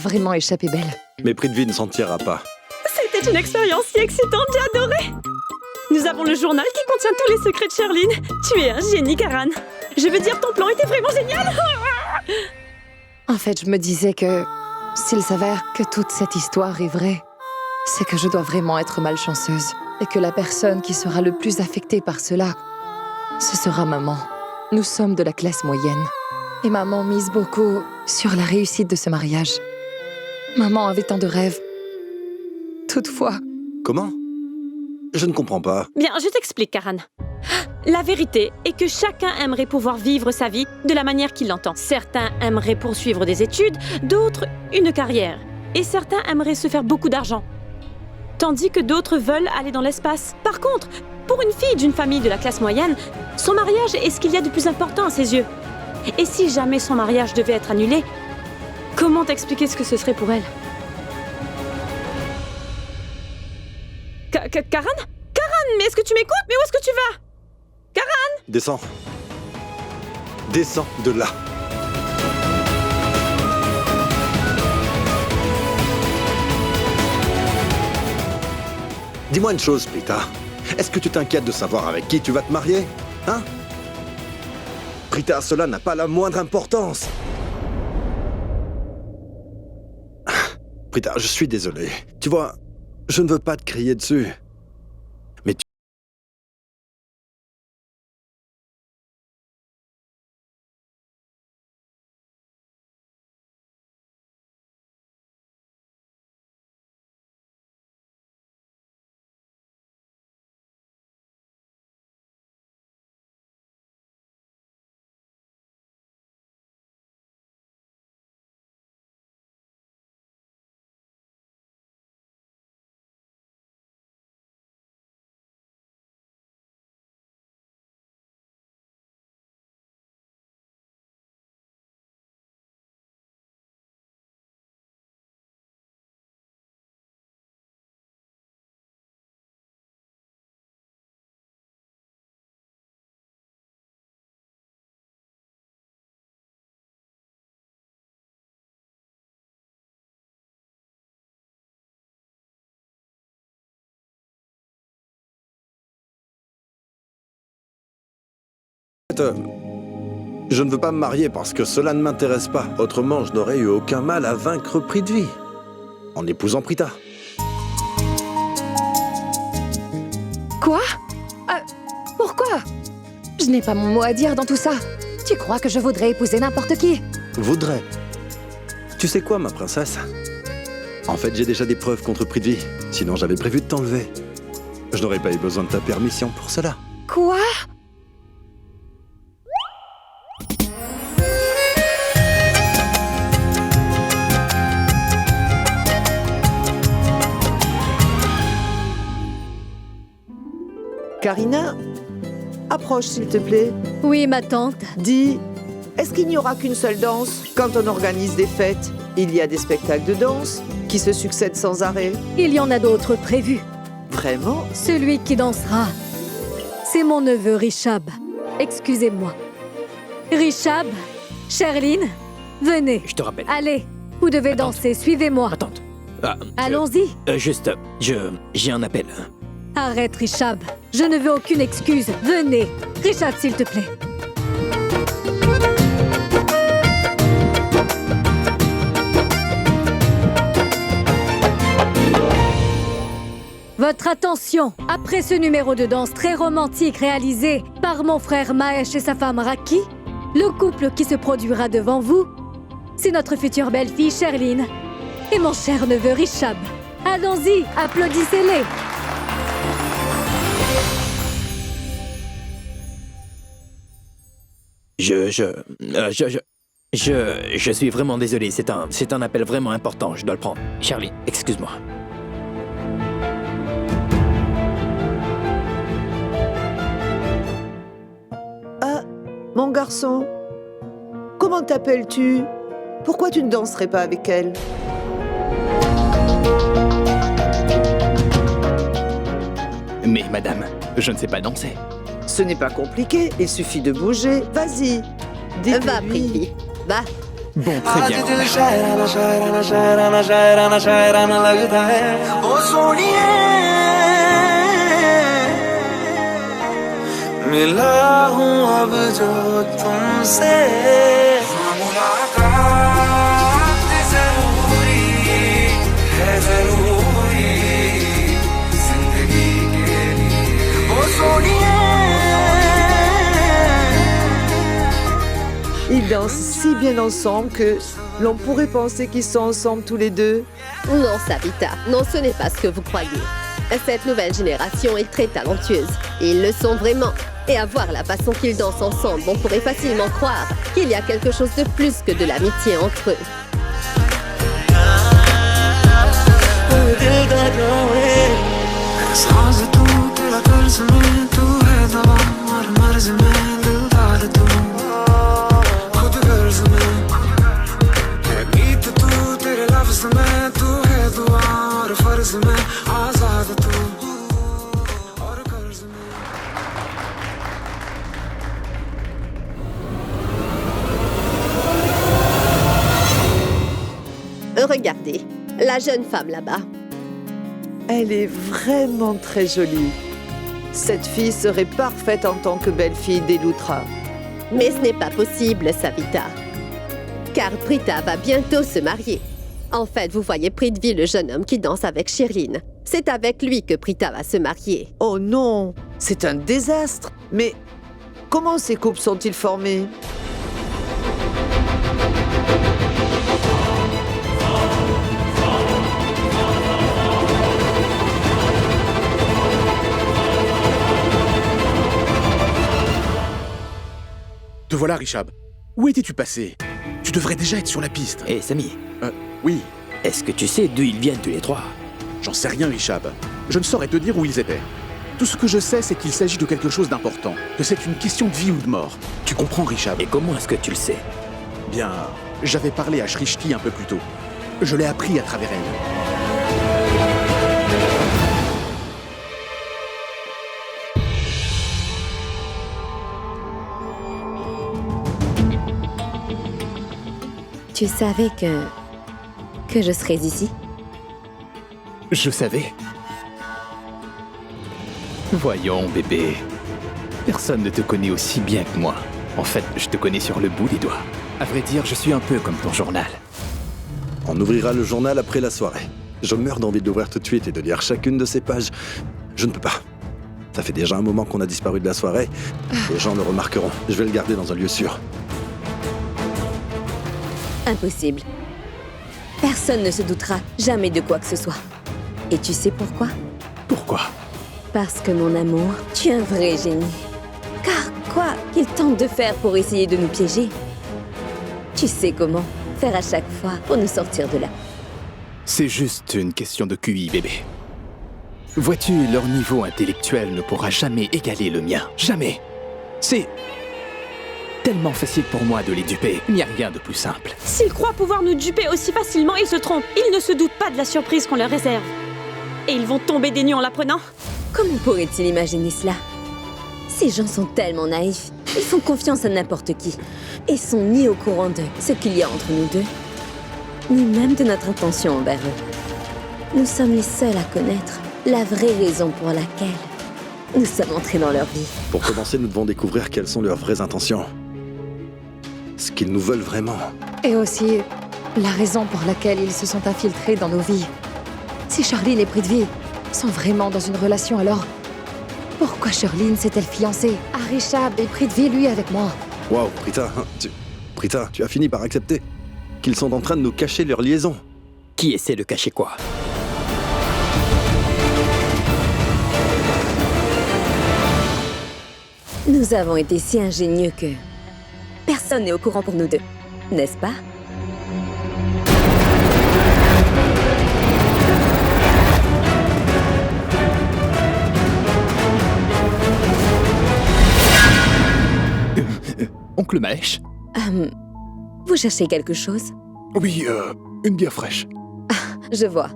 vraiment échappé belle. Mais Prithvi ne s'en tirera pas. C'était une expérience si excitante, j'ai adoré. Nous avons le journal qui contient tous les secrets de Sherline. Tu es un génie, Karan. Je veux dire, ton plan était vraiment génial. En fait, je me disais que s'il s'avère que toute cette histoire est vraie, c'est que je dois vraiment être malchanceuse et que la personne qui sera le plus affectée par cela, ce sera maman. Nous sommes de la classe moyenne et maman mise beaucoup sur la réussite de ce mariage. Maman avait tant de rêves. Toutefois, Comment? Je ne comprends pas. Bien, je t'explique, Karan. La vérité est que chacun aimerait pouvoir vivre sa vie de la manière qu'il l'entend. Certains aimeraient poursuivre des études, d'autres une carrière. Et certains aimeraient se faire beaucoup d'argent. Tandis que d'autres veulent aller dans l'espace. Par contre, pour une fille d'une famille de la classe moyenne, son mariage est ce qu'il y a de plus important à ses yeux. Et si jamais son mariage devait être annulé, comment t'expliquer ce que ce serait pour elle? Karan? Karan, mais est-ce que tu m'écoutes? Mais où est-ce que tu vas? Karan? Descends. Descends de là. Dis-moi une chose, Prita. Est-ce que tu t'inquiètes de savoir avec qui tu vas te marier? Hein? Prita, cela n'a pas la moindre importance. Prita, je suis désolé. Tu vois, je ne veux pas te crier dessus. Mais tu... Je ne veux pas me marier parce que cela ne m'intéresse pas. Autrement, je n'aurais eu aucun mal à vaincre Prithvi en épousant Prita. quoi? Pourquoi? Je n'ai pas mon mot à dire dans tout ça. Tu crois que je voudrais épouser n'importe qui? Voudrais. Tu sais quoi, ma princesse? En fait, j'ai déjà des preuves contre Prithvi. Sinon, j'avais prévu de t'enlever. Je n'aurais pas eu besoin de ta permission pour cela. Quoi? Karina, approche s'il te plaît. Oui, ma tante. Dis, est-ce qu'il n'y aura qu'une seule danse? Quand on organise des fêtes, il y a des spectacles de danse qui se succèdent sans arrêt. Il y en a d'autres prévus. Vraiment? Celui qui dansera, c'est mon neveu Rishab. Excusez-moi. Rishab, Sherline, venez. Je te rappelle. Allez, vous devez Attends. danser, suivez-moi. Attends. Allons-y. J'ai un appel. Arrête, Rishab. Je ne veux aucune excuse. Venez. Rishab, s'il te plaît. Votre attention. Après ce numéro de danse très romantique réalisé par mon frère Mahesh et sa femme Raki, le couple qui se produira devant vous, c'est notre future belle-fille Sherline et mon cher neveu Rishab. Allons-y, applaudissez-les. Je suis vraiment désolé. C'est un appel vraiment important. Je dois le prendre. Charlie, excuse-moi. Ah, mon garçon, comment t'appelles-tu? Pourquoi tu ne danserais pas avec elle? Mais madame, je ne sais pas danser. Ce n'est pas compliqué, il suffit de bouger. Vas-y, Va, dis-lui. Prithvi, va. Bon, très bien. दिल शायराना शायराना शायराना शायराना शायराना लगता है ओ सोनिए मिला हूँ अब जो तुमसे मुलाकात जरूरी है जरूरी जिंदगी के लिए ओ सोनिए Ils dansent si bien ensemble que l'on pourrait penser qu'ils sont ensemble tous les deux. Non, Savita, non, ce n'est pas ce que vous croyez. Cette nouvelle génération est très talentueuse. Ils le sont vraiment. Et à voir la façon qu'ils dansent ensemble, on pourrait facilement croire qu'il y a quelque chose de plus que de l'amitié entre eux. Regardez, la jeune femme là-bas. Elle est vraiment très jolie. Cette fille serait parfaite en tant que belle-fille d'Elutra. Mais ce n'est pas possible, Savita. Car Prita va bientôt se marier. En fait, vous voyez Prithvi, le jeune homme qui danse avec Shirlene. C'est avec lui que Prita va se marier. Oh non, c'est un désastre. Mais comment ces couples sont-ils formés? Te voilà, Rishab. Où étais-tu passé? Tu devrais déjà être sur la piste. Hé, Samy, Oui, est-ce que tu sais d'où ils viennent tous les trois? j'en sais rien, Rishab. Je ne saurais te dire où ils étaient. Tout ce que je sais, c'est qu'il s'agit de quelque chose d'important, que c'est une question de vie ou de mort. Tu comprends, Rishab? Et comment est-ce que tu le sais? Bien, j'avais parlé à Shrishti un peu plus tôt. Je l'ai appris à travers elle. Tu savais que je serais ici? Je savais. Voyons, bébé. Personne ne te connaît aussi bien que moi. En fait, je te connais sur le bout des doigts. À vrai dire, je suis un peu comme ton journal. On ouvrira le journal après la soirée. Je meurs d'envie de l'ouvrir tout de suite et de lire chacune de ces pages. Je ne peux pas. Ça fait déjà un moment qu'on a disparu de la soirée. Les gens le remarqueront. Je vais le garder dans un lieu sûr. Impossible. Personne ne se doutera jamais de quoi que ce soit. Et tu sais pourquoi? Pourquoi? Parce que mon amour, tu es un vrai génie. Car quoi qu'il tente de faire pour essayer de nous piéger, tu sais comment faire à chaque fois pour nous sortir de là. C'est juste une question de QI, bébé. Vois-tu, leur niveau intellectuel ne pourra jamais égaler le mien. Jamais. C'est tellement facile pour moi de les duper. Il n'y a rien de plus simple. S'ils croient pouvoir nous duper aussi facilement, ils se trompent. Ils ne se doutent pas de la surprise qu'on leur réserve. Et ils vont tomber des nues en l'apprenant. Comment pourrait-il imaginer cela? Ces gens sont tellement naïfs. Ils font confiance à n'importe qui. Et sont ni au courant de ce qu'il y a entre nous deux, ni même de notre intention envers eux. Nous sommes les seuls à connaître la vraie raison pour laquelle nous sommes entrés dans leur vie. Pour commencer, nous devons découvrir quelles sont leurs vraies intentions. Ce qu'ils nous veulent vraiment. Et aussi, la raison pour laquelle ils se sont infiltrés dans nos vies. Si Charline et Prithvi sont vraiment dans une relation, alors pourquoi Charline s'est-elle fiancée à Rishab et Prithvi, lui, avec moi? Waouh, Prita, tu as fini par accepter qu'ils sont en train de nous cacher leur liaison. Qui essaie de cacher quoi? Nous avons été si ingénieux que personne n'est au courant pour nous deux, n'est-ce pas? Oncle Mahesh? Vous cherchez quelque chose? Oui, une bière fraîche. Je vois.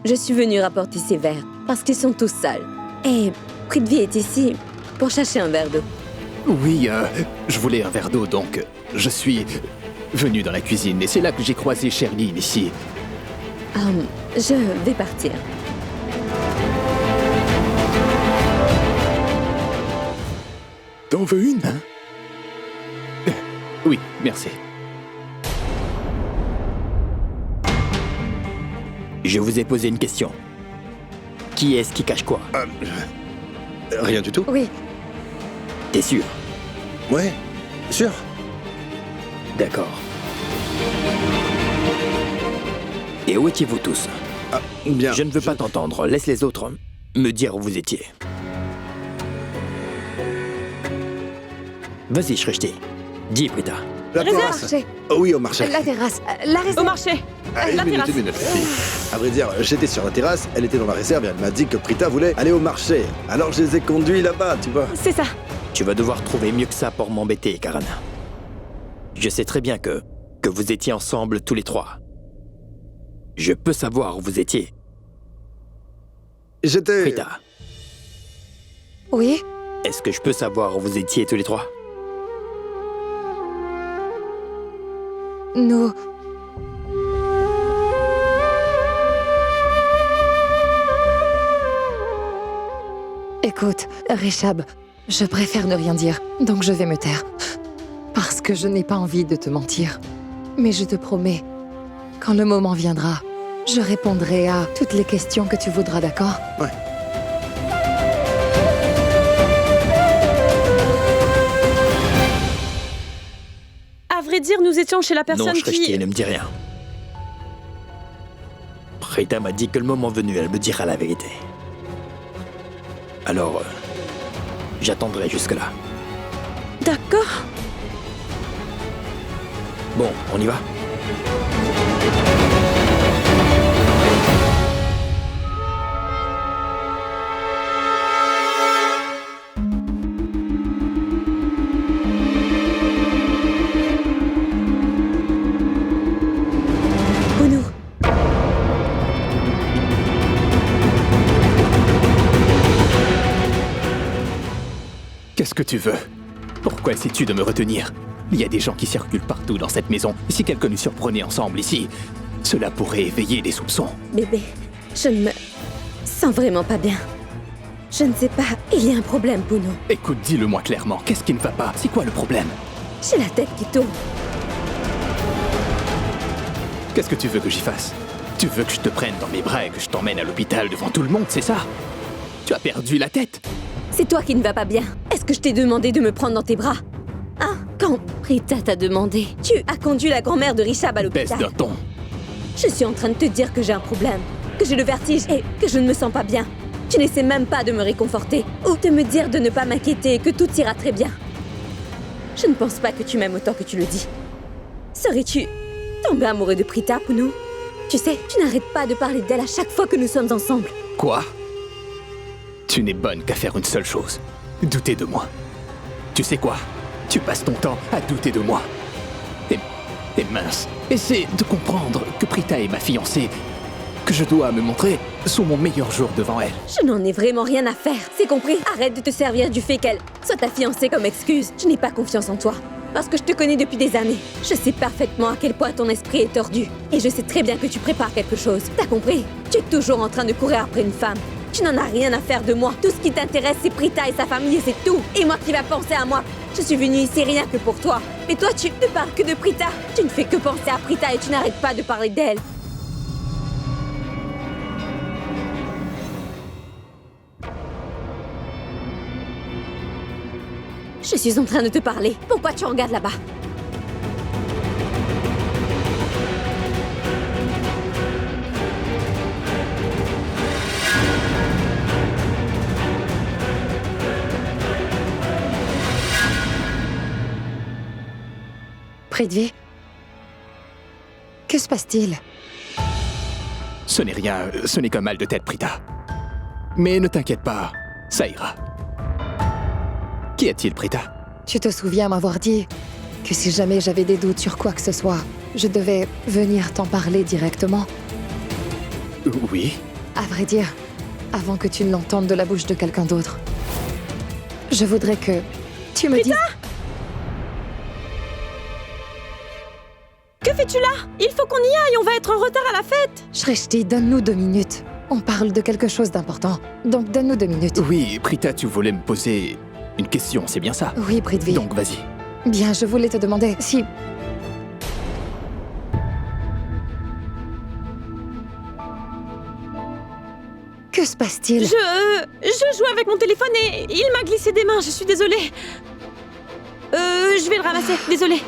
Je suis venue rapporter ces verres parce qu'ils sont tous sales. Et Prithvi est ici pour chercher un verre d'eau. Oui, je voulais un verre d'eau, donc je suis venu dans la cuisine et c'est là que j'ai croisé Sherline ici. Je vais partir. T'en veux une, hein? Oui, merci. Je vous ai posé une question. Qui est-ce qui cache quoi? Rien du tout. Oui, T'es sûr? Ouais, sûr. D'accord. Et où étiez-vous tous? Ah, bien. Je ne veux pas t'entendre. Laisse les autres me dire où vous étiez. Vas-y, Shrishti. Dis, Prita. La Réserve. terrasse. marché. Oh oui, au marché. La terrasse. La Au réserve. marché. Ah, la terrasse. une minute, les filles. À vrai dire, j'étais sur la terrasse, elle était dans la réserve et elle m'a dit que Prita voulait aller au marché. Alors je les ai conduits là-bas, tu vois. C'est ça. Tu vas devoir trouver mieux que ça pour m'embêter, Karan. Je sais très bien que vous étiez ensemble tous les trois. Je peux savoir où vous étiez. J'étais... Prita, Oui, est-ce que je peux savoir où vous étiez tous les trois? nous... Écoute, Rishab, je préfère ne rien dire, donc je vais me taire. Parce que je n'ai pas envie de te mentir. Mais je te promets, quand le moment viendra, je répondrai à toutes les questions que tu voudras, d'accord? Ouais. À vrai dire, nous étions chez la personne Non, Shrishti, qui... ne me dis rien. Prita m'a dit que le moment venu, elle me dira la vérité. Alors, j'attendrai jusque-là. D'accord. Bon, on y va? Pounou. Qu'est-ce que tu veux? Pourquoi essaies-tu de me retenir? Il y a des gens qui circulent partout dans cette maison. Si quelqu'un nous surprenait ensemble ici, cela pourrait éveiller des soupçons. Bébé, je ne me sens vraiment pas bien. Je ne sais pas, il y a un problème, Pounou. Écoute, dis-le-moi clairement. Qu'est-ce qui ne va pas? C'est quoi le problème? J'ai la tête qui tourne. Qu'est-ce que tu veux que j'y fasse? Tu veux que je te prenne dans mes bras et que je t'emmène à l'hôpital devant tout le monde, c'est ça? Tu as perdu la tête? C'est toi qui ne vas pas bien. Est-ce que je t'ai demandé de me prendre dans tes bras? Hein? Quand Prita t'a demandé, tu as conduit la grand-mère de Rishab à Baisse l'hôpital. d'un ton. Je suis en train de te dire que j'ai un problème, que j'ai le vertige et que je ne me sens pas bien. Tu n'essaies même pas de me réconforter ou de me dire de ne pas m'inquiéter et que tout ira très bien. Je ne pense pas que tu m'aimes autant que tu le dis. Serais-tu tombé amoureux de Prita, Pounou? Tu sais, tu n'arrêtes pas de parler d'elle à chaque fois que nous sommes ensemble. Quoi? Tu n'es bonne qu'à faire une seule chose. Douter de moi. Tu sais quoi? Tu passes ton temps à douter de moi. Et mince, essaie de comprendre que Prita est ma fiancée, que je dois me montrer sous mon meilleur jour devant elle. Je n'en ai vraiment rien à faire, c'est compris? Arrête de te servir du fait qu'elle soit ta fiancée comme excuse. Je n'ai pas confiance en toi. Parce que je te connais depuis des années. Je sais parfaitement à quel point ton esprit est tordu. Et je sais très bien que tu prépares quelque chose. T'as compris? Tu es toujours en train de courir après une femme. Tu n'en as rien à faire de moi. Tout ce qui t'intéresse, c'est Prita et sa famille, et c'est tout. Et moi qui va penser à moi. Je suis venue ici rien que pour toi. Mais toi, tu ne parles que de Prita. Tu ne fais que penser à Prita et tu n'arrêtes pas de parler d'elle. Je suis en train de te parler. Pourquoi tu regardes là-bas? Prithvi, que se passe-t-il? Ce n'est rien, ce n'est qu'un mal de tête, Prita. Mais ne t'inquiète pas, ça ira. Qu'y a-t-il, Prita? Tu te souviens m'avoir dit que si jamais j'avais des doutes sur quoi que ce soit, je devais venir t'en parler directement? Oui. À vrai dire, avant que tu ne l'entendes de la bouche de quelqu'un d'autre, je voudrais que tu me dises... Que fais-tu là? Il faut qu'on y aille, on va être en retard à la fête. Shrishti, donne-nous 2 minutes. On parle de quelque chose d'important. Donc donne-nous 2 minutes. Oui, Prita, tu voulais me poser une question, c'est bien ça? Oui, Prithvi. Donc vas-y. Bien, je voulais te demander si... Que se passe-t-il? Je joue avec mon téléphone et il m'a glissé des mains, je suis désolée. Je vais le ramasser, désolée.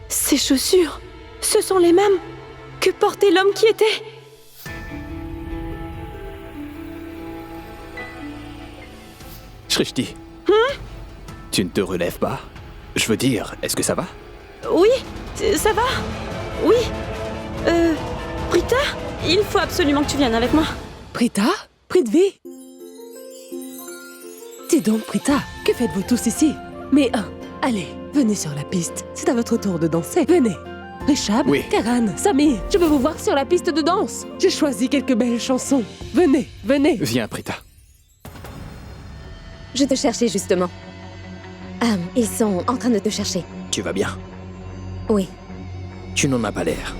Ces chaussures, ce sont les mêmes que portait l'homme qui était... Shrishti. Tu ne te relèves pas? Je veux dire, est-ce que ça va? Oui, ça va? Oui. Prita, il faut absolument que tu viennes avec moi. Prita? Prithvi? Dis donc, Prita, que faites-vous tous ici? Mais allez, venez sur la piste. C'est à votre tour de danser. Venez. Rishab, Oui. Karan, Sami, je veux vous voir sur la piste de danse. J'ai choisi quelques belles chansons. Venez, venez. Viens, Prita. Je te cherchais justement. Ils sont en train de te chercher. Tu vas bien? Oui. Tu n'en as pas l'air.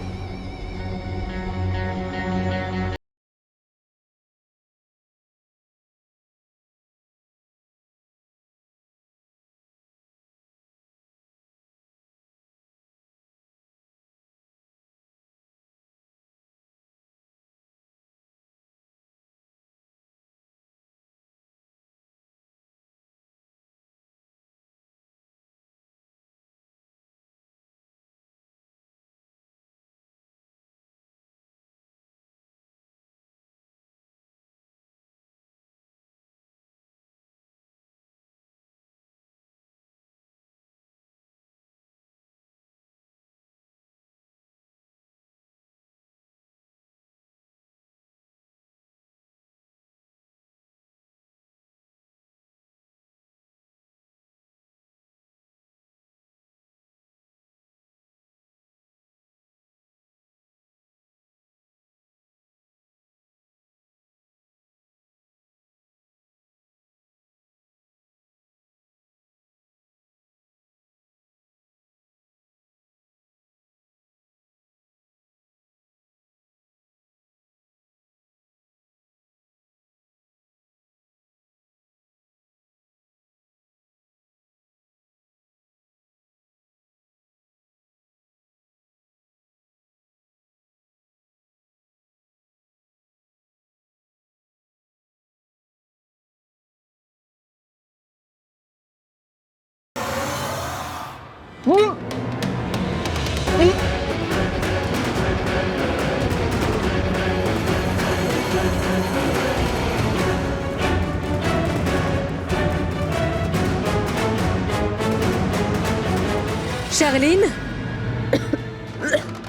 Charline?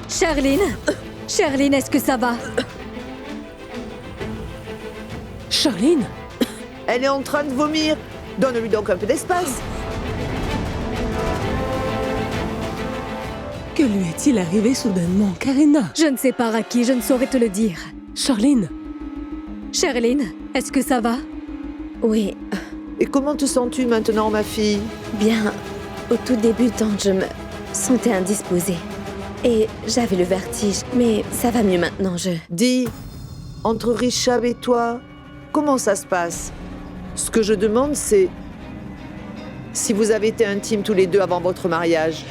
Charline? Charline, est-ce que ça va? Charline? Elle est en train de vomir. Donne-lui donc un peu d'espace. Que lui est-il arrivé soudainement, Karina? Je ne sais pas, Raki, je ne saurais te le dire. Charline? Charline, est-ce que ça va? Oui, Et comment te sens-tu maintenant, ma fille? bien. Au tout début, tant je me sentais indisposée. Et j'avais le vertige, mais ça va mieux maintenant, Dis, entre Rishab et toi, comment ça se passe? Ce que je demande, c'est si vous avez été intimes tous les deux avant votre mariage.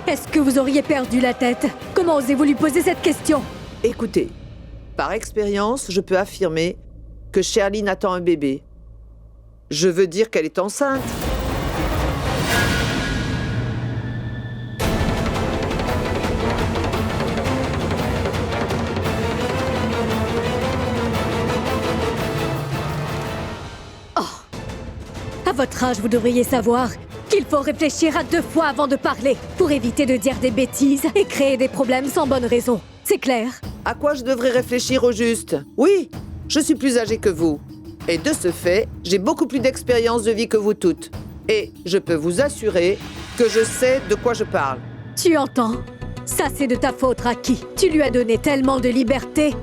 Est-ce que vous auriez perdu la tête? Comment osez-vous lui poser cette question? Écoutez, par expérience, je peux affirmer que Sherline attend un bébé. Je veux dire qu'elle est enceinte. À votre âge, vous devriez savoir qu'il faut réfléchir à 2 fois avant de parler pour éviter de dire des bêtises et créer des problèmes sans bonne raison. C'est clair? À quoi je devrais réfléchir au juste? Oui, je suis plus âgée que vous. Et de ce fait, j'ai beaucoup plus d'expérience de vie que vous toutes. Et je peux vous assurer que je sais de quoi je parle. Tu entends? Ça, c'est de ta faute, Raki. Tu lui as donné tellement de liberté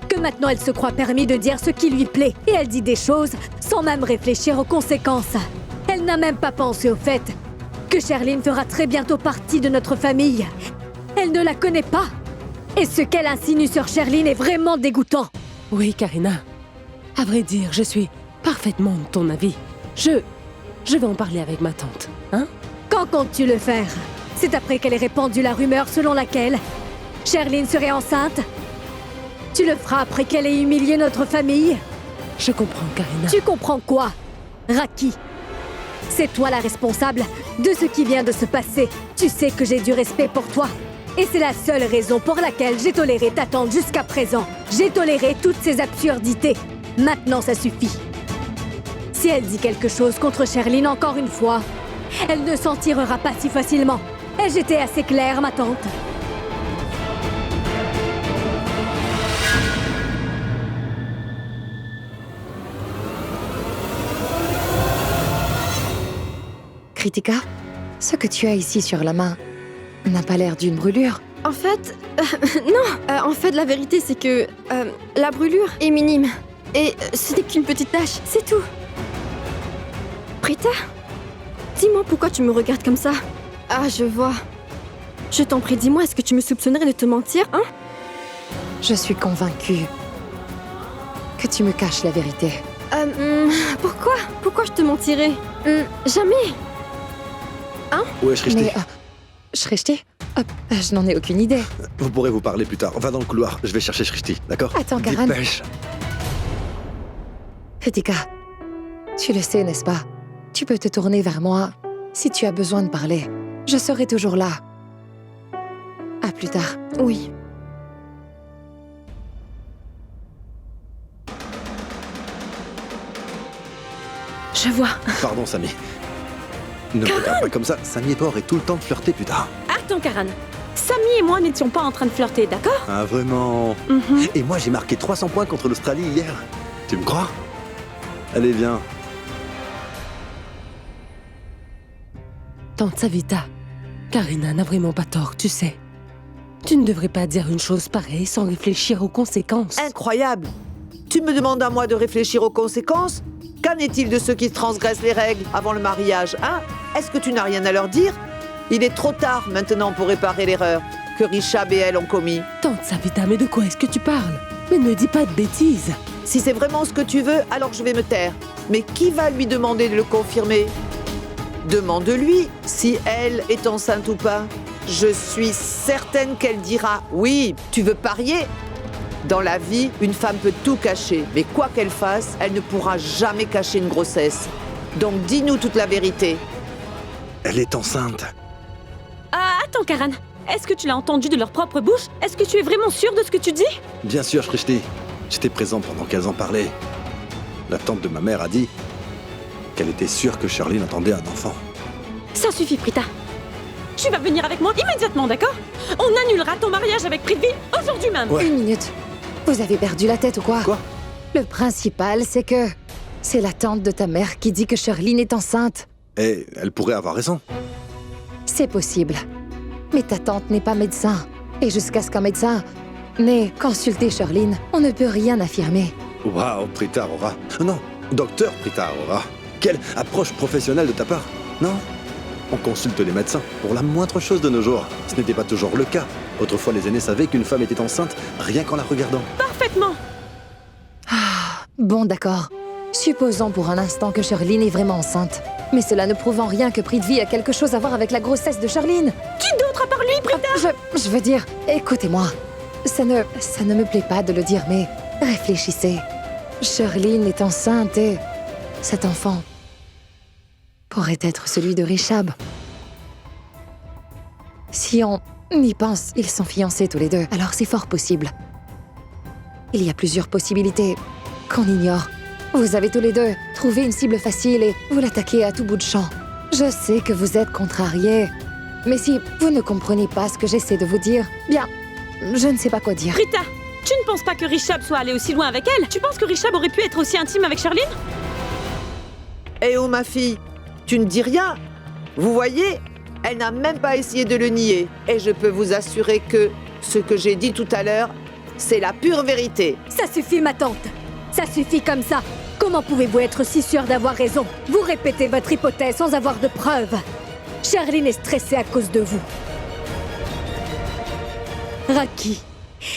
que maintenant elle se croit permis de dire ce qui lui plaît. Et elle dit des choses sans même réfléchir aux conséquences. Elle n'a même pas pensé au fait que Sherline fera très bientôt partie de notre famille. Elle ne la connaît pas. Et ce qu'elle insinue sur Sherline est vraiment dégoûtant. Oui, Karina. À vrai dire, je suis parfaitement de ton avis. Je vais en parler avec ma tante, hein? Quand comptes-tu le faire? C'est après qu'elle ait répandu la rumeur selon laquelle Sherline serait enceinte? Tu le feras après qu'elle ait humilié notre famille? Je comprends, Karina. Tu comprends quoi, Raki? C'est toi la responsable de ce qui vient de se passer. Tu sais que j'ai du respect pour toi. Et c'est la seule raison pour laquelle j'ai toléré ta tante jusqu'à présent. J'ai toléré toutes ces absurdités. Maintenant, ça suffit. Si elle dit quelque chose contre Sherline encore une fois, elle ne s'en tirera pas si facilement. Et j'étais assez claire, ma tante. Kritika, ce que tu as ici sur la main n'a pas l'air d'une brûlure. En fait, non. En fait, la vérité, c'est que la brûlure est minime. Et ce n'est qu'une petite tache, c'est tout. Prita, dis-moi pourquoi tu me regardes comme ça. Ah, je vois. Je t'en prie, dis-moi, est-ce que tu me soupçonnerais de te mentir, hein? Je suis convaincue que tu me caches la vérité. Pourquoi? Pourquoi je te mentirais? Jamais. Hein? Où est Shrishti? Mais, Shrishti? Je n'en ai aucune idée. Vous pourrez vous parler plus tard. Va dans le couloir, je vais chercher Shrishti, d'accord? Attends, Karan. Dépêche. Kritika, tu le sais, n'est-ce pas? Tu peux te tourner vers moi si tu as besoin de parler. Je serai toujours là. À plus tard. Oui. Je vois. Pardon, Sami. Ne me regarde pas comme ça. Sami est pas aurait tout le temps de flirter plus tard. Attends, Karan. Sami et moi n'étions pas en train de flirter, d'accord? Ah, vraiment? Et moi, j'ai marqué 300 points contre l'Australie hier. Tu me crois? Allez, viens. Tante Savita, Karina n'a vraiment pas tort, tu sais. Tu ne devrais pas dire une chose pareille sans réfléchir aux conséquences. Incroyable! Tu me demandes à moi de réfléchir aux conséquences? Qu'en est-il de ceux qui transgressent les règles avant le mariage, hein? Est-ce que tu n'as rien à leur dire? Il est trop tard maintenant pour réparer l'erreur que Rishab et elle ont commis. Tante Savita, mais de quoi est-ce que tu parles? Mais ne dis pas de bêtises. Si c'est vraiment ce que tu veux, alors je vais me taire. Mais qui va lui demander de le confirmer? Demande-lui si elle est enceinte ou pas. Je suis certaine qu'elle dira oui. Tu veux parier? Dans la vie, une femme peut tout cacher, mais quoi qu'elle fasse, elle ne pourra jamais cacher une grossesse. Donc dis-nous toute la vérité. Elle est enceinte. Attends, Karan. Est-ce que tu l'as entendu de leur propre bouche? Est-ce que tu es vraiment sûr de ce que tu dis? Bien sûr, Shrishti. J'étais présent pendant qu'elles en parlaient. La tante de ma mère a dit qu'elle était sûre que Sherline attendait un enfant. Ça suffit, Prita. Tu vas venir avec moi immédiatement, d'accord? On annulera ton mariage avec Prithvi aujourd'hui même. Ouais. Une minute. Vous avez perdu la tête ou quoi? Quoi? Le principal, c'est que c'est la tante de ta mère qui dit que Sherline est enceinte. Et elle pourrait avoir raison. C'est possible. Mais ta tante n'est pas médecin. Et jusqu'à ce qu'un médecin n'ait consulté Sherline, on ne peut rien affirmer. Waouh, Prita Aurora. Non, docteur Prita Aurora. Quelle approche professionnelle de ta part, non? On consulte les médecins pour la moindre chose de nos jours. Ce n'était pas toujours le cas. Autrefois, les aînés savaient qu'une femme était enceinte rien qu'en la regardant. Parfaitement. Bon, d'accord. Supposons pour un instant que Sherline est vraiment enceinte. Mais cela ne prouve en rien que Prithvi a quelque chose à voir avec la grossesse de Sherline. Qui d'autre à part lui, Prita? Je veux dire, écoutez-moi. Ça ne me plaît pas de le dire, mais réfléchissez. Sherline est enceinte et cet enfant pourrait être celui de Rishab. Si on y pense, ils sont fiancés tous les deux, alors c'est fort possible. Il y a plusieurs possibilités qu'on ignore. Vous avez tous les deux trouvé une cible facile et vous l'attaquez à tout bout de champ. Je sais que vous êtes contrariés, mais si vous ne comprenez pas ce que j'essaie de vous dire, bien, je ne sais pas quoi dire. Prita, tu ne penses pas que Rishab soit allé aussi loin avec elle? Tu penses que Rishab aurait pu être aussi intime avec Sherline? Eh oh ma fille, tu ne dis rien? Vous voyez? Elle n'a même pas essayé de le nier. Et je peux vous assurer que ce que j'ai dit tout à l'heure C'est la pure vérité. Ça suffit, ma tante. Ça suffit comme ça. Comment pouvez-vous être si sûre d'avoir raison? Vous répétez votre hypothèse sans avoir de preuves. Charline est stressée à cause de vous. Raki,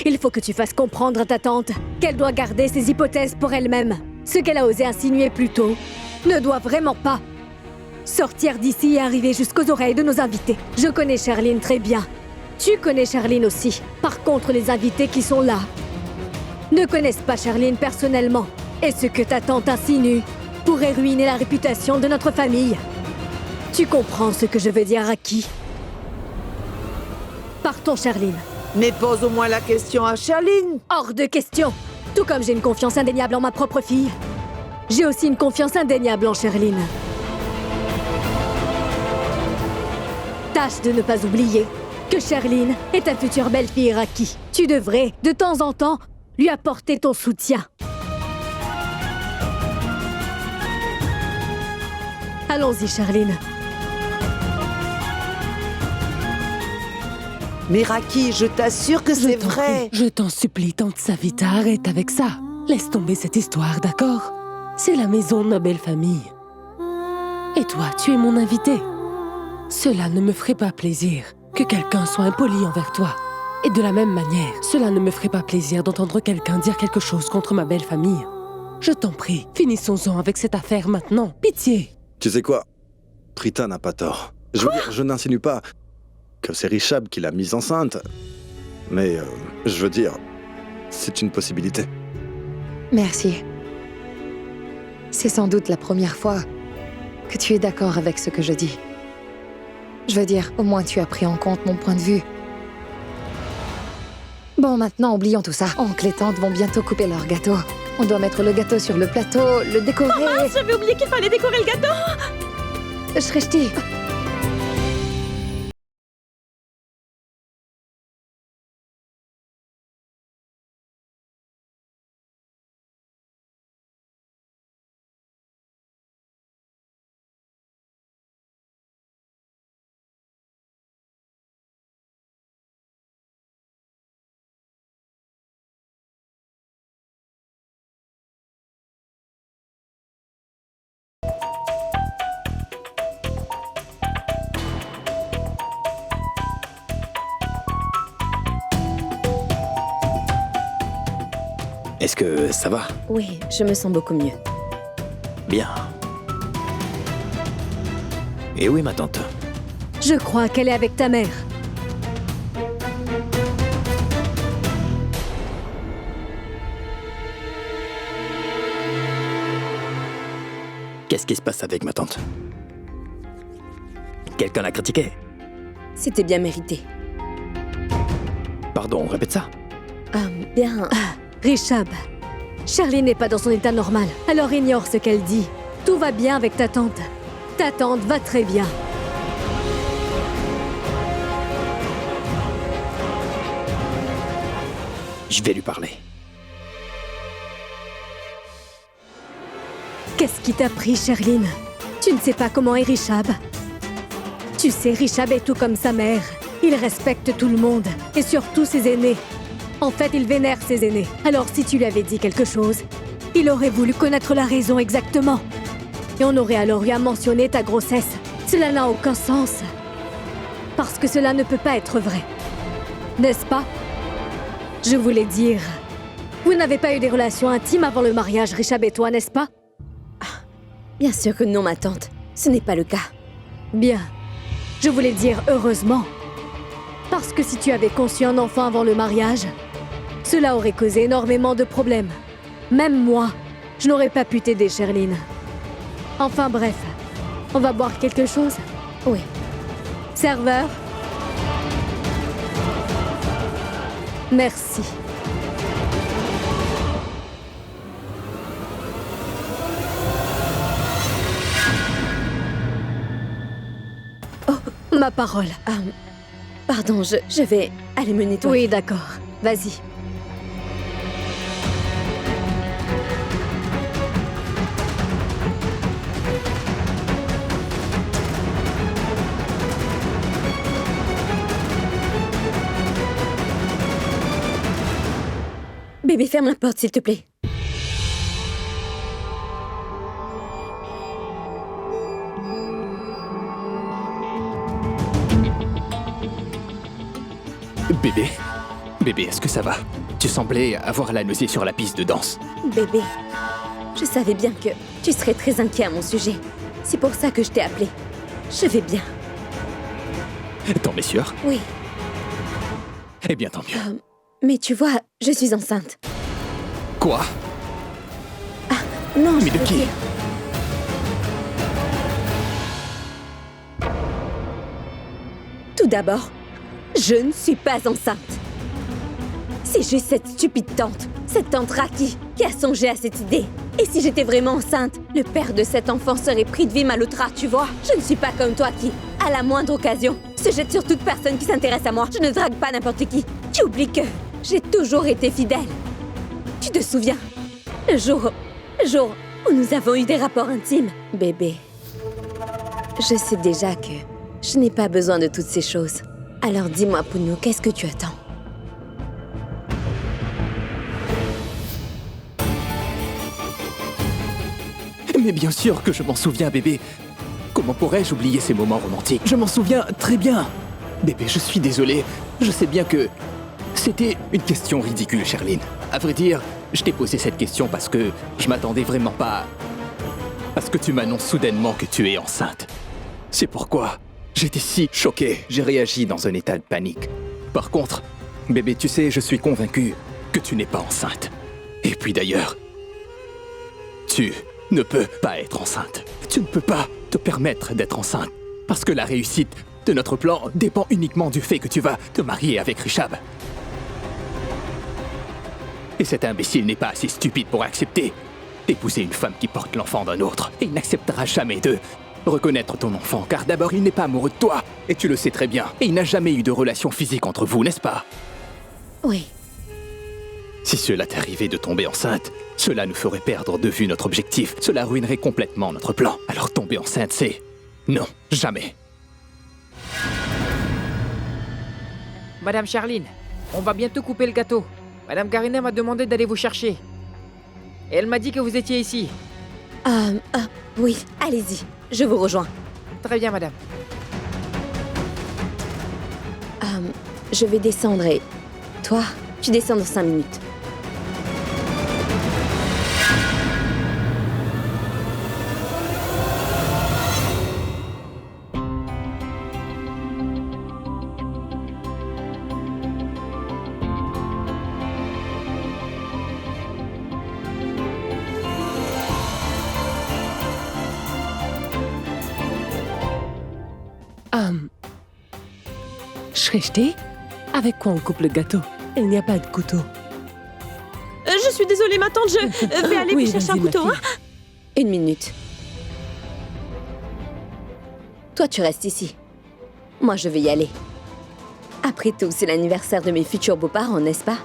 il faut que tu fasses comprendre à ta tante qu'elle doit garder ses hypothèses pour elle-même. Ce qu'elle a osé insinuer plus tôt ne doit vraiment pas sortir d'ici et arriver jusqu'aux oreilles de nos invités. Je connais Charline très bien. Tu connais Charline aussi. Par contre, les invités qui sont là ne connaissent pas Charline personnellement. Et ce que ta tante insinue pourrait ruiner la réputation de notre famille. Tu comprends ce que je veux dire, Raki? Partons, Charline. Mais pose au moins la question à Charline. Hors de question. Tout comme j'ai une confiance indéniable en ma propre fille, j'ai aussi une confiance indéniable en Charline. Tâche de ne pas oublier que Charline est ta future belle-fille, Raki. Tu devrais, de temps en temps, lui apporter ton soutien. Allons-y, Charline. Mais Raki, je t'assure que c'est vrai. Je t'en supplie, tante Savita, arrête avec ça. Laisse tomber cette histoire, d'accord? C'est la maison de ma belle famille. Et toi, tu es mon invité. Cela ne me ferait pas plaisir que quelqu'un soit impoli envers toi. Et de la même manière, cela ne me ferait pas plaisir d'entendre quelqu'un dire quelque chose contre ma belle famille. Je t'en prie, finissons-en avec cette affaire maintenant. Pitié. Tu sais quoi? Prita n'a pas tort. Je veux dire, je n'insinue pas que c'est Rishab qui l'a mise enceinte. Mais, je veux dire, c'est une possibilité. Merci. C'est sans doute la première fois que tu es d'accord avec ce que je dis. Je veux dire, au moins tu as pris en compte mon point de vue. Bon, maintenant, oublions tout ça. Oncle et tante vont bientôt couper leur gâteau. On doit mettre le gâteau sur le plateau, le décorer... Oh mince, j'avais oublié qu'il fallait décorer le gâteau. Shrishti. Est-ce que ça va? Oui, je me sens beaucoup mieux. Bien. Et où est ma tante? Je crois qu'elle est avec ta mère. Qu'est-ce qui se passe avec ma tante? Quelqu'un l'a critiquée? C'était bien mérité. Pardon, répète ça. Bien. Rishab, Charline n'est pas dans son état normal, alors ignore ce qu'elle dit. Tout va bien avec ta tante. Ta tante va très bien. Je vais lui parler. Qu'est-ce qui t'a pris, Charline? Tu ne sais pas comment est Rishab. Tu sais, Rishab est tout comme sa mère. Il respecte tout le monde, et surtout ses aînés. En fait, il vénère ses aînés. Alors si tu lui avais dit quelque chose, il aurait voulu connaître la raison exactement. Et on aurait alors eu à mentionner ta grossesse. Cela n'a aucun sens. Parce que cela ne peut pas être vrai. N'est-ce pas? Je voulais dire... Vous n'avez pas eu des relations intimes avant le mariage, Rishab et toi, n'est-ce pas? Bien sûr que non, ma tante. Ce n'est pas le cas. Bien. Je voulais dire heureusement. Parce que si tu avais conçu un enfant avant le mariage, cela aurait causé énormément de problèmes. Même moi, je n'aurais pas pu t'aider, Charline. Enfin bref, on va boire quelque chose? Oui. Serveur? Merci. Oh, ma parole. Pardon, je vais aller me nettoyer. Oui, d'accord. Vas-y. Bébé, ferme la porte, s'il te plaît. Bébé? Bébé, est-ce que ça va? Tu semblais avoir la nausée sur la piste de danse. Bébé, je savais bien que tu serais très inquiet à mon sujet. C'est pour ça que je t'ai appelé. Je vais bien. T'en es sûr? Oui. Eh bien, tant mieux. Mais tu vois, je suis enceinte. Quoi? Non, Mais je de veux qui? dire- Tout d'abord, je ne suis pas enceinte. C'est juste cette stupide tante, cette tante Raki, qui a songé à cette idée. Et si j'étais vraiment enceinte, le père de cet enfant serait pris de vie Malhotra, tu vois. Je ne suis pas comme toi qui, à la moindre occasion, se jette sur toute personne qui s'intéresse à moi. Je ne drague pas n'importe qui. Tu oublies que j'ai toujours été fidèle. Tu te souviens? Le jour où nous avons eu des rapports intimes. Bébé, je sais déjà que je n'ai pas besoin de toutes ces choses. Alors dis-moi, Pounou, qu'est-ce que tu attends? Mais bien sûr que je m'en souviens, bébé. Comment pourrais-je oublier ces moments romantiques? Je m'en souviens très bien. Bébé, je suis désolé. Je sais bien que c'était une question ridicule, Sherline. À vrai dire, je t'ai posé cette question parce que je m'attendais vraiment pas à ce que tu m'annonces soudainement que tu es enceinte. C'est pourquoi j'étais si choqué. J'ai réagi dans un état de panique. Par contre, bébé, tu sais, je suis convaincu que tu n'es pas enceinte. Et puis d'ailleurs, tu ne peux pas être enceinte. Tu ne peux pas te permettre d'être enceinte. Parce que la réussite de notre plan dépend uniquement du fait que tu vas te marier avec Rishab. Et cet imbécile n'est pas assez stupide pour accepter d'épouser une femme qui porte l'enfant d'un autre. Et il n'acceptera jamais de reconnaître ton enfant, car d'abord il n'est pas amoureux de toi, et tu le sais très bien. Et il n'a jamais eu de relation physique entre vous, n'est-ce pas? Oui. Si cela t'arrivait de tomber enceinte, cela nous ferait perdre de vue notre objectif. Cela ruinerait complètement notre plan. Alors tomber enceinte, c'est... non, jamais. Madame Charline, on va bientôt couper le gâteau. Madame Karina m'a demandé d'aller vous chercher. Et elle m'a dit que vous étiez ici. Oui, allez-y, je vous rejoins. Très bien, madame. Je vais descendre et... Toi, tu descends dans 5 minutes. Shrishti, avec quoi on coupe le gâteau? Il n'y a pas de couteau. Je suis désolée, ma tante, je vais aller Oui, vous chercher un vas-y, ma couteau. fille. 1 minute. Toi, tu restes ici. Moi, je vais y aller. Après tout, c'est l'anniversaire de mes futurs beaux-parents, n'est-ce pas?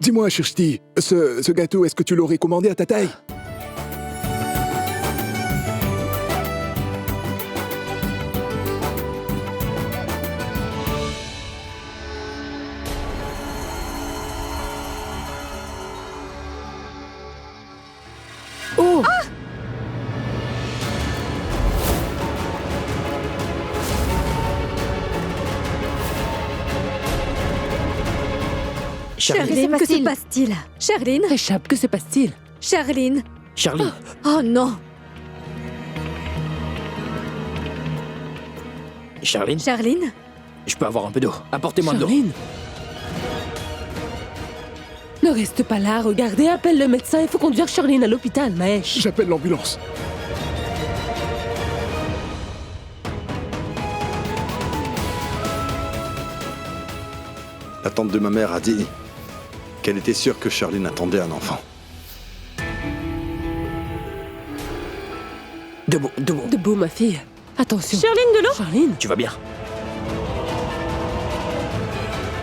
Dis-moi, Shrishti, ce gâteau, est-ce que tu l'aurais commandé à ta taille? Oh! Sherline, que se passe-t-il? Sherline? Rishab, que se passe-t-il? Sherline? Charline, Oh non! Charline, Sherline? je peux avoir un peu d'eau. Apportez-moi de l'eau. Charline? Ne reste pas là, regardez, appelle le médecin, il faut conduire Charline à l'hôpital, Mahesh. J'appelle l'ambulance. La tante de ma mère a dit qu'elle était sûre que Sherline attendait un enfant. Debout, debout. Debout, ma fille. Attention. Sherline, de l'eau? Charline? Tu vas bien?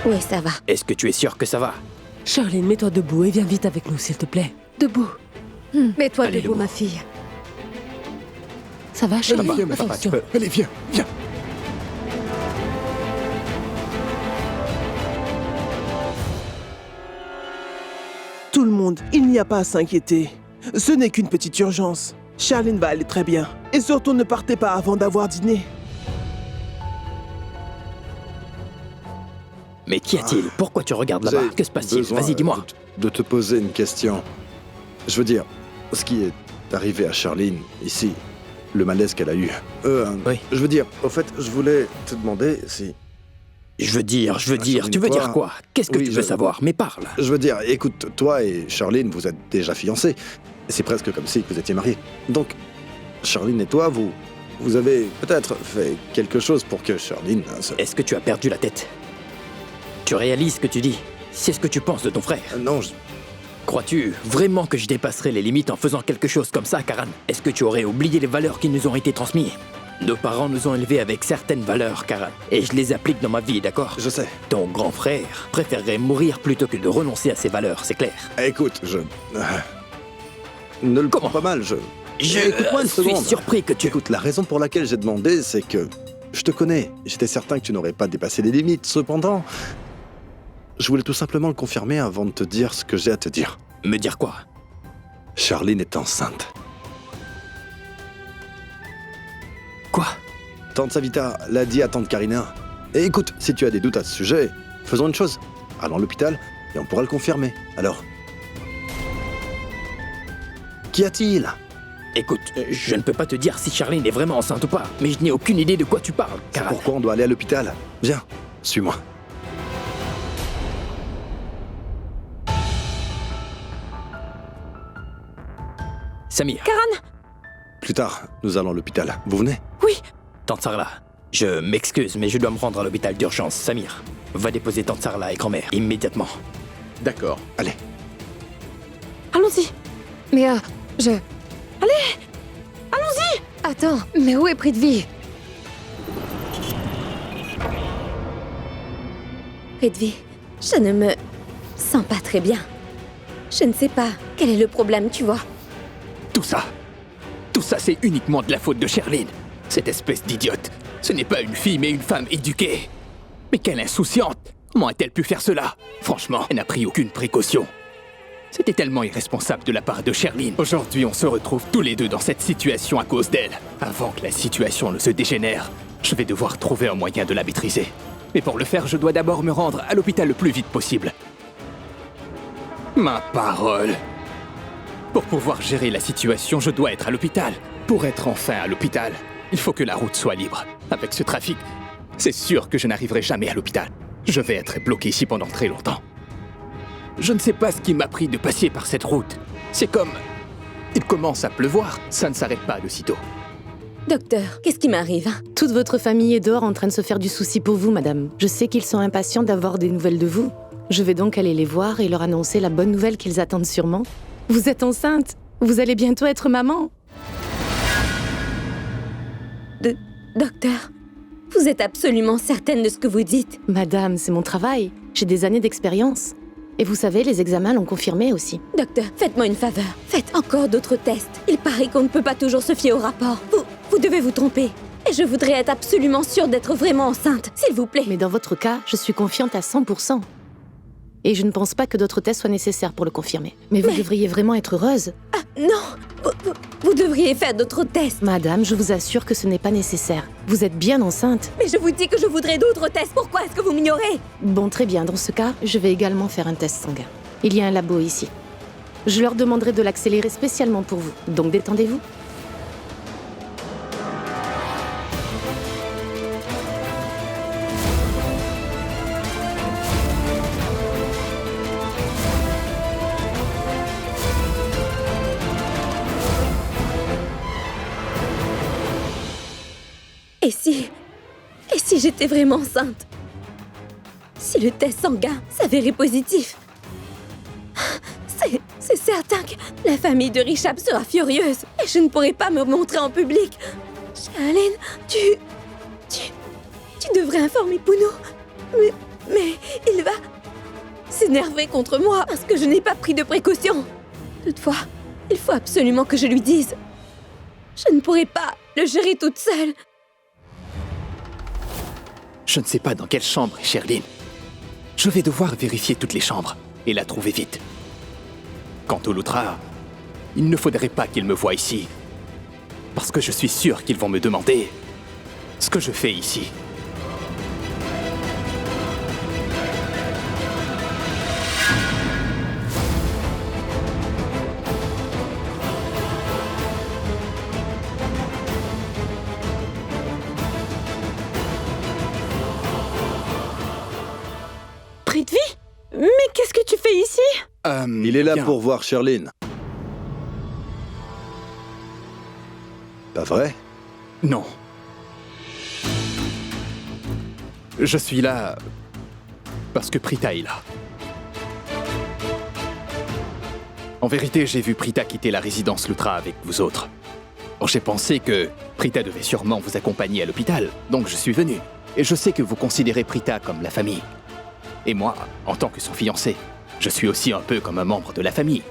Oui, ça va. Est-ce que tu es sûr que ça va? Charline, mets-toi debout et viens vite avec nous, s'il te plaît. Debout. Mets-toi Allez, debout, debout. ma fille. Ça va, Charline? Viens, ma papa, tu Attention. peux. Allez, viens, viens. monde, il n'y a pas à s'inquiéter. Ce n'est qu'une petite urgence. Charline va aller très bien. Et surtout, ne partez pas avant d'avoir dîné. Mais qu'y a-t-il? Pourquoi tu regardes là-bas? Que se passe-t-il? Besoin, Vas-y, dis-moi. De te poser une question. Je veux dire, ce qui est arrivé à Charline, ici, le malaise qu'elle a eu. Oui. Je veux dire, au fait, je voulais te demander si... Je veux dire, Charline tu et veux toi- dire quoi? Qu'est-ce que Oui, tu veux savoir? Mais parle. Je veux dire, écoute, toi et Charline, vous êtes déjà fiancés. C'est presque comme si vous étiez mariés. Donc, Charline et toi, vous avez peut-être fait quelque chose pour que Charline... Est-ce que tu as perdu la tête? Tu réalises ce que tu dis? C'est ce que tu penses de ton frère? Non, Crois-tu vraiment que je dépasserai les limites en faisant quelque chose comme ça, Karan? Est-ce que tu aurais oublié les valeurs qui nous ont été transmises? Nos parents nous ont élevés avec certaines valeurs, Karan, et je les applique dans ma vie, d'accord? Je sais. Ton grand frère préférerait mourir plutôt que de renoncer à ses valeurs, c'est clair? Écoute, ne le prends pas mal, Écoute-moi une suis seconde. surpris que tu... Écoute, la raison pour laquelle j'ai demandé, c'est que je te connais. J'étais certain que tu n'aurais pas dépassé les limites. Cependant, je voulais tout simplement le confirmer avant de te dire ce que j'ai à te dire. Me dire quoi? Charline est enceinte. Quoi? Tante Savita l'a dit à tante Karina. Et écoute, si tu as des doutes à ce sujet, faisons une chose. Allons à l'hôpital et on pourra le confirmer. Alors, qu'y a-t-il? Écoute, je ne peux pas te dire si Charline est vraiment enceinte ou pas, mais je n'ai aucune idée de quoi tu parles, C'est Karan. pourquoi on doit aller à l'hôpital. Viens, suis-moi. Samir. Karan! Plus tard, nous allons à l'hôpital. Vous venez? Oui! Tante Sarla, je m'excuse, mais je dois me rendre à l'hôpital d'urgence. Samir, va déposer Tante Sarla et grand-mère immédiatement. D'accord. Allez. Allons-y! Mais je... Allez! Allons-y! Attends, mais où est Prithvi? Prithvi, je ne me sens pas très bien. Je ne sais pas quel est le problème, tu vois. Tout ça, c'est uniquement de la faute de Charline. Cette espèce d'idiote. Ce n'est pas une fille, mais une femme éduquée. Mais quelle insouciante! Comment a-t-elle pu faire cela? Franchement, elle n'a pris aucune précaution. C'était tellement irresponsable de la part de Charline. Aujourd'hui, on se retrouve tous les deux dans cette situation à cause d'elle. Avant que la situation ne se dégénère, je vais devoir trouver un moyen de la maîtriser. Mais pour le faire, je dois d'abord me rendre à l'hôpital le plus vite possible. Ma parole! Pour pouvoir gérer la situation, je dois être à l'hôpital. Pour être enfin à l'hôpital, il faut que la route soit libre. Avec ce trafic, c'est sûr que je n'arriverai jamais à l'hôpital. Je vais être bloqué ici pendant très longtemps. Je ne sais pas ce qui m'a pris de passer par cette route. C'est comme... Il commence à pleuvoir, ça ne s'arrête pas de sitôt. Docteur, qu'est-ce qui m'arrive? Toute votre famille est dehors en train de se faire du souci pour vous, madame. Je sais qu'ils sont impatients d'avoir des nouvelles de vous. Je vais donc aller les voir et leur annoncer la bonne nouvelle qu'ils attendent sûrement. Vous êtes enceinte. Vous allez bientôt être maman. Docteur, vous êtes absolument certaine de ce que vous dites? Madame, c'est mon travail. J'ai des années d'expérience. Et vous savez, les examens l'ont confirmé aussi. Docteur, faites-moi une faveur. Faites encore d'autres tests. Il paraît qu'on ne peut pas toujours se fier au rapport. Vous devez vous tromper. Et je voudrais être absolument sûre d'être vraiment enceinte, s'il vous plaît. Mais dans votre cas, je suis confiante à 100%. Et je ne pense pas que d'autres tests soient nécessaires pour le confirmer. Mais vous devriez vraiment être heureuse. Ah, non! Vous devriez faire d'autres tests. Madame, je vous assure que ce n'est pas nécessaire. Vous êtes bien enceinte. Mais je vous dis que je voudrais d'autres tests. Pourquoi est-ce que vous m'ignorez? Bon, très bien. Dans ce cas, je vais également faire un test sanguin. Il y a un labo ici. Je leur demanderai de l'accélérer spécialement pour vous. Donc détendez-vous. Et si j'étais vraiment enceinte? Si le test sanguin s'avérait positif? C'est certain que la famille de Richab sera furieuse et je ne pourrai pas me montrer en public. Charline, tu devrais informer Puno. Mais il va s'énerver contre moi parce que je n'ai pas pris de précautions. Toutefois, il faut absolument que je lui dise. Je ne pourrai pas le gérer toute seule. Je ne sais pas dans quelle chambre est Charline. Je vais devoir vérifier toutes les chambres et la trouver vite. quant au Loutra, il ne faudrait pas qu'ils me voient ici. Parce que je suis sûr qu'ils vont me demander ce que je fais ici. Prithvi? Mais qu'est-ce que tu fais ici? Il est là bien. pour voir Sherlyn. Pas vrai? Non. Je suis là parce que Prita est là. En vérité, j'ai vu Prita quitter la résidence Loutra avec vous autres. Or, j'ai pensé que Prita devait sûrement vous accompagner à l'hôpital, donc je suis venu. Et je sais que vous considérez Prita comme la famille. Et moi, en tant que son fiancé, je suis aussi un peu comme un membre de la famille,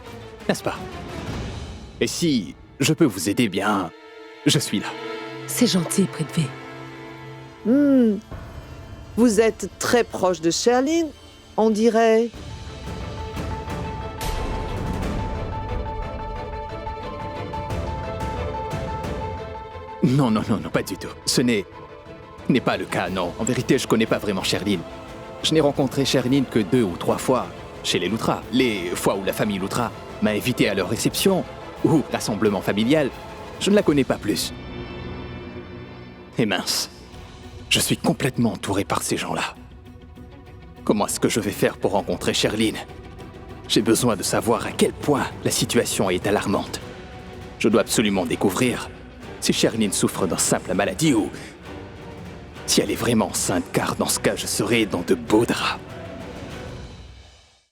n'est-ce pas? Et si je peux vous aider, bien, je suis là. C'est gentil, Prithvi. Vous êtes très proche de Sherlyn, on dirait. Non, pas du tout. Ce n'est pas le cas, non. En vérité, je connais pas vraiment Sherlyn. Je n'ai rencontré Sherlyn que 2 ou 3 fois chez les Loutra. Les fois où la famille Loutra m'a invité à leur réception ou rassemblement familial, je ne la connais pas plus. Et mince, je suis complètement entouré par ces gens-là. Comment est-ce que je vais faire pour rencontrer Sherlyn? J'ai besoin de savoir à quel point la situation est alarmante. Je dois absolument découvrir si Sherlyn souffre d'une simple maladie ou si elle est vraiment enceinte, car dans ce cas, je serai dans de beaux draps.